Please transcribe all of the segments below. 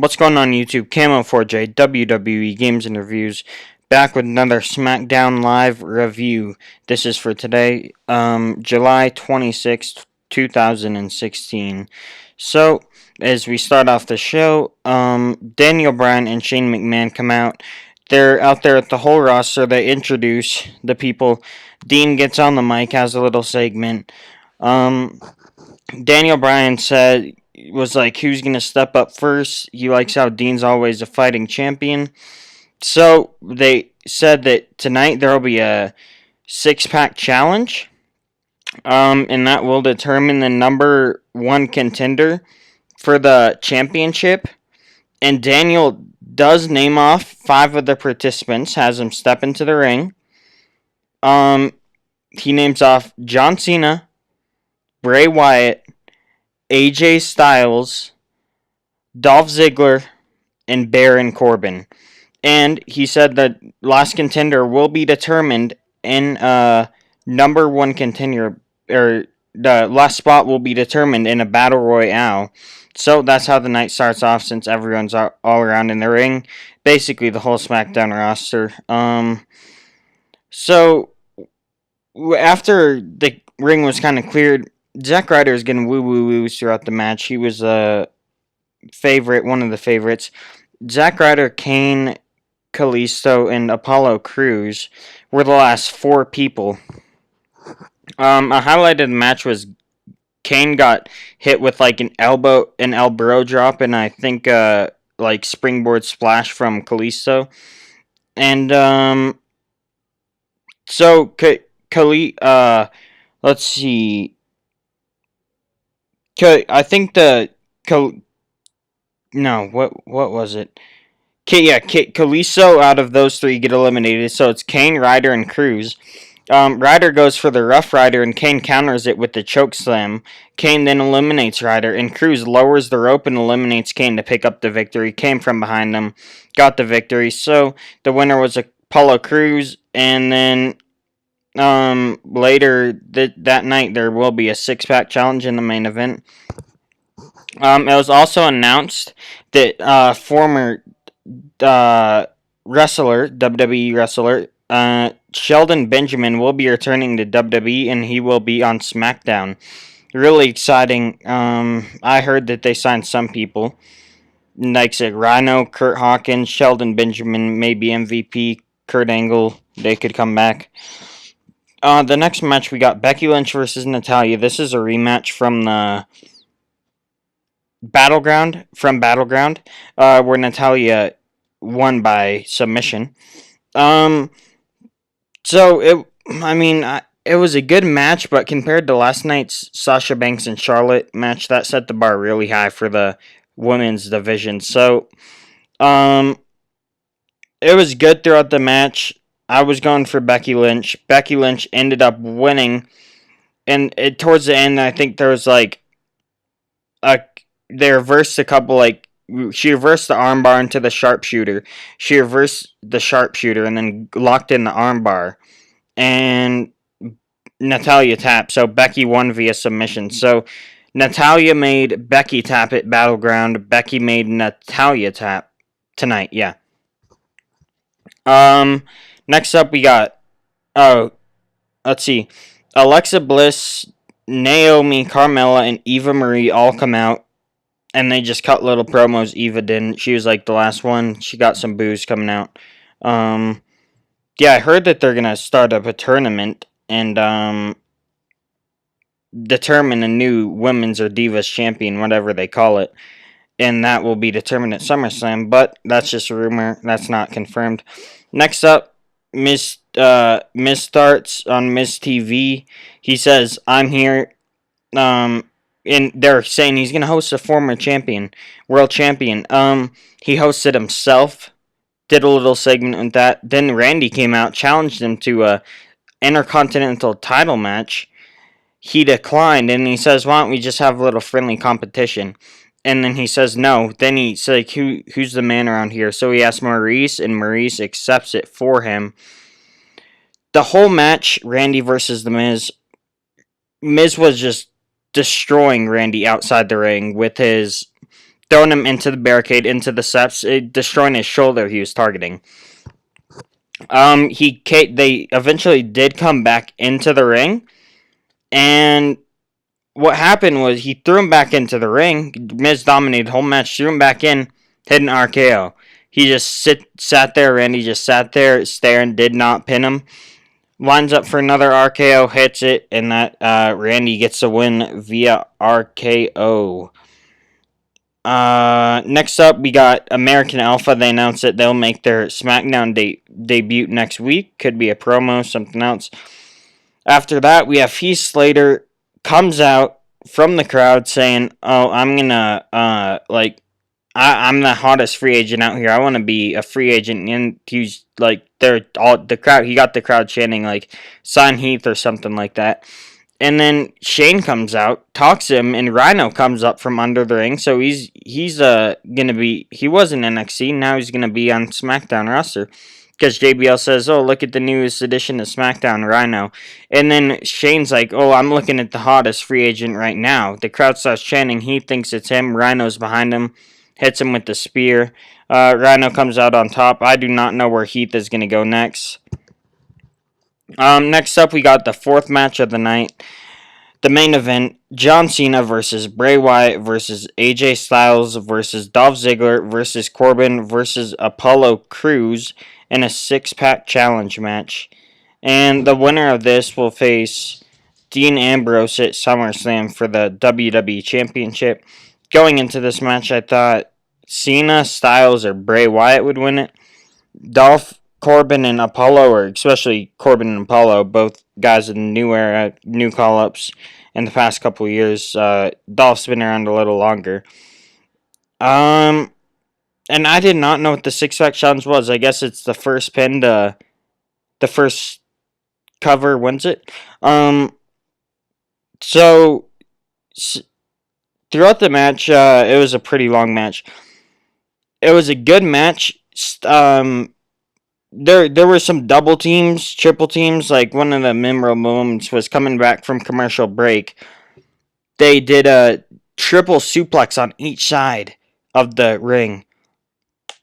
What's going on YouTube? Camo4J, WWE Games and Reviews, back with another SmackDown Live review. This is for today, July 26th, 2016. So, as we start off the show, Daniel Bryan and Shane McMahon come out. They're out there at the whole roster. They introduce the people. Dean gets on the mic, has a little segment. Daniel Bryan was like, who's going to step up first? He likes how Dean's always a fighting champion. So they said that tonight there will be a six-pack challenge. And that will determine the number one contender for the championship. And Daniel does name off 5 of the participants, has them step into the ring. He names off John Cena, Bray Wyatt, AJ Styles, Dolph Ziggler, and Baron Corbin. And he said that last contender will be determined in number one contender, or the last spot will be determined in a battle royale. So that's how the night starts off, since everyone's all around in the ring. Basically, the whole SmackDown roster. So after the ring was kind of cleared, Zack Ryder is getting woo-woo-woos throughout the match. He was a favorite, one of the favorites. Zack Ryder, Kane, Kalisto, and Apollo Crews were the last 4 people. A highlight of the match was Kane got hit with like an elbow drop, and I think like springboard splash from Kalisto. And so let's see. I think what was it? Kalisto out of those 3 get eliminated, so it's Kane, Ryder, and Crews. Ryder goes for the Rough Rider, and Kane counters it with the choke slam. Kane then eliminates Ryder, and Crews lowers the rope and eliminates Kane to pick up the victory. Came from behind him, got the victory. So the winner was Apollo Crews, and then later that night there will be a 6-pack challenge in the main event. It was also announced that former WWE wrestler Sheldon Benjamin will be returning to WWE, and he will be on SmackDown. Really exciting. I heard that they signed some people, like I said, Rhino, Kurt Hawkins, Sheldon Benjamin, maybe MVP, Kurt Angle. They could come back. The next match, we got Becky Lynch versus Natalya. This is a rematch from the Battleground, where Natalya won by submission. So it was a good match, but compared to last night's Sasha Banks and Charlotte match, that set the bar really high for the women's division. So, it was good throughout the match. I was going for Becky Lynch. Becky Lynch ended up winning, and towards the end, I think there was they reversed a couple, she reversed the armbar into the sharpshooter. She reversed the sharpshooter and then locked in the armbar, and Natalya tapped. So Becky won via submission. So Natalya made Becky tap at Battleground. Becky made Natalya tap tonight. Yeah. Next up we got, let's see, Alexa Bliss, Naomi, Carmella, and Eva Marie all come out, and they just cut little promos. Eva didn't. She was like the last one. She got some boos coming out. Yeah, I heard that they're gonna start up a tournament and determine a new women's or divas champion, whatever they call it, and that will be determined at SummerSlam. But that's just a rumor. That's not confirmed. Next up, Miz starts on Miz TV. He says, "I'm here." And they're saying he's gonna host a former champion, world champion. He hosted himself, did a little segment with that. Then Randy came out, challenged him to a Intercontinental title match. He declined, and he says, "Why don't we just have a little friendly competition?" And then he says no. Then he's like, who's the man around here? So he asks Maurice, and Maurice accepts it for him. The whole match, Randy versus The Miz. Miz was just destroying Randy outside the ring with his throwing him into the barricade, into the steps, destroying his shoulder he was targeting. They eventually did come back into the ring, and what happened was he threw him back into the ring. Miz dominated the whole match, threw him back in, hit an RKO. He just sat there. Randy just sat there staring, did not pin him. Lines up for another RKO, hits it, and that Randy gets a win via RKO. Next up, we got American Alpha. They announced that they'll make their SmackDown debut next week. Could be a promo, something else. After that, we have Heath Slater comes out from the crowd saying, "Oh, I'm gonna I'm the hottest free agent out here. I want to be a free agent." And he's like, they're all the crowd. He got the crowd chanting like, "Sign Heath" or something like that. And then Shane comes out, talks to him, and Rhino comes up from under the ring. So he's gonna be, he was in NXT, now he's gonna be on SmackDown roster. Because JBL says, "Oh, look at the newest addition to SmackDown, Rhino." And then Shane's like, "Oh, I'm looking at the hottest free agent right now." The crowd starts chanting. He thinks it's him. Rhino's behind him, hits him with the spear. Rhino comes out on top. I do not know where Heath is gonna go next. Next up, we got the fourth match of the night. The main event, John Cena versus Bray Wyatt versus AJ Styles versus Dolph Ziggler versus Corbin versus Apollo Crews in a 6-pack challenge match. And the winner of this will face Dean Ambrose at SummerSlam for the WWE Championship. Going into this match, I thought Cena, Styles, or Bray Wyatt would win it. Dolph, Corbin, and Apollo, or especially Corbin and Apollo, both guys in the new era, new call-ups in the past couple of years. Dolph's been around a little longer. And I did not know what the 6-pack challenge was. I guess it's the first pin to the first cover wins it. So throughout the match, it was a pretty long match. It was a good match. There were some double teams, triple teams. Like, one of the memorable moments was coming back from commercial break. They did a triple suplex on each side of the ring.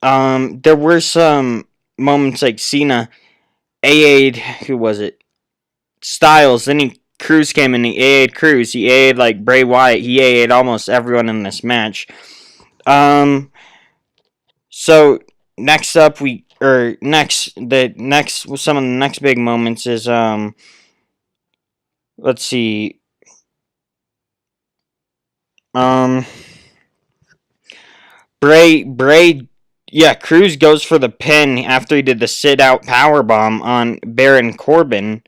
There were some moments like Cena AA'd, who was it? Styles. Then Cruz came in. He AA'd Cruz. He AA'd like Bray Wyatt. He AA'd almost everyone in this match. So next up, some of the next big moments is let's see. Bray, yeah, Cruz goes for the pin after he did the sit-out powerbomb on Baron Corbin.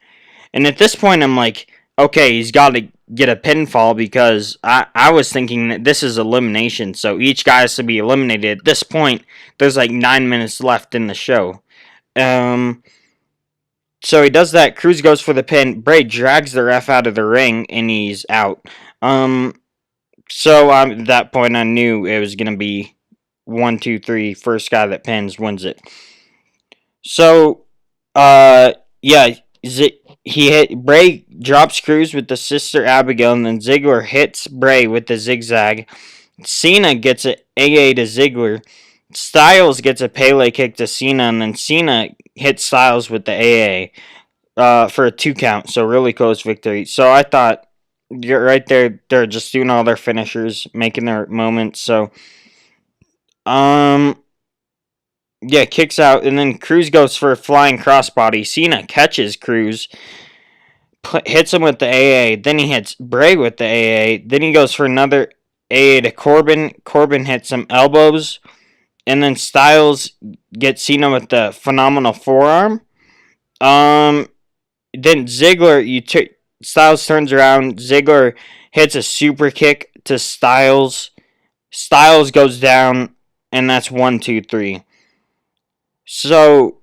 And at this point, I'm like, okay, he's got to get a pinfall, because I was thinking that this is elimination, so each guy has to be eliminated. At this point, there's like 9 minutes left in the show. So he does that. Cruz goes for the pin. Bray drags the ref out of the ring, and he's out. So at that point, I knew it was going to be 1, 2, 3. First guy that pins wins it. So, yeah, Bray drops Cruz with the Sister Abigail, and then Ziggler hits Bray with the zigzag. Cena gets an AA to Ziggler. Styles gets a Pele kick to Cena, and then Cena hits Styles with the AA for a 2 count. So really close victory. So I thought, you're right there, they're just doing all their finishers, making their moments. So, yeah, kicks out, and then Cruz goes for a flying crossbody. Cena catches Cruz, hits him with the AA. Then he hits Bray with the AA. Then he goes for another AA to Corbin. Corbin hits some elbows. And then Styles gets Cena with the phenomenal forearm. Then Ziggler, Styles turns around. Ziggler hits a super kick to Styles. Styles goes down, and that's 1, 2, 3. So,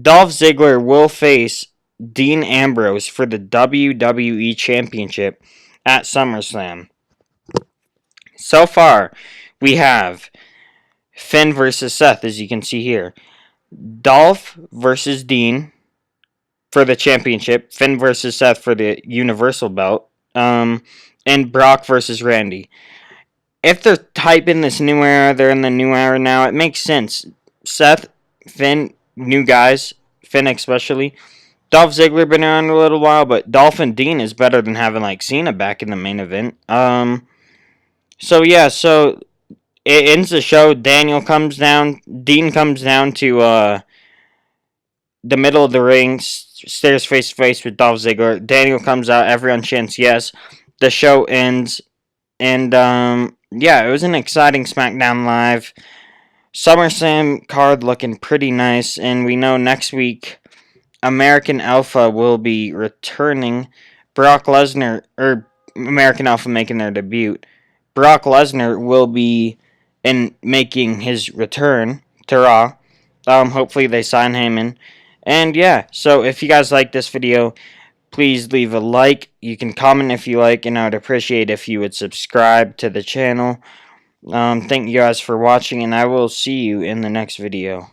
Dolph Ziggler will face Dean Ambrose for the WWE Championship at SummerSlam. So far, we have Finn versus Seth, as you can see here. Dolph versus Dean for the championship. Finn versus Seth for the Universal belt. And Brock versus Randy. if they're typing this new era, they're in the new era now. It makes sense. Seth, Finn, new guys, Finn especially. Dolph Ziggler been around a little while, but Dolph and Dean is better than having like Cena back in the main event. So yeah, so it ends the show. Daniel comes down. Dean comes down to the middle of the ring, stares face to face with Dolph Ziggler. Daniel comes out. Everyone chants yes. The show ends, and yeah, it was an exciting SmackDown Live. SummerSlam card looking pretty nice, and we know next week American Alpha will be returning. Brock Lesnar, or American Alpha making their debut. Brock Lesnar will be making his return to Raw. Hopefully they sign Heyman. And yeah, so if you guys like this video, please leave a like. You can comment if you like, and I would appreciate if you would subscribe to the channel. Thank you guys for watching, and I will see you in the next video.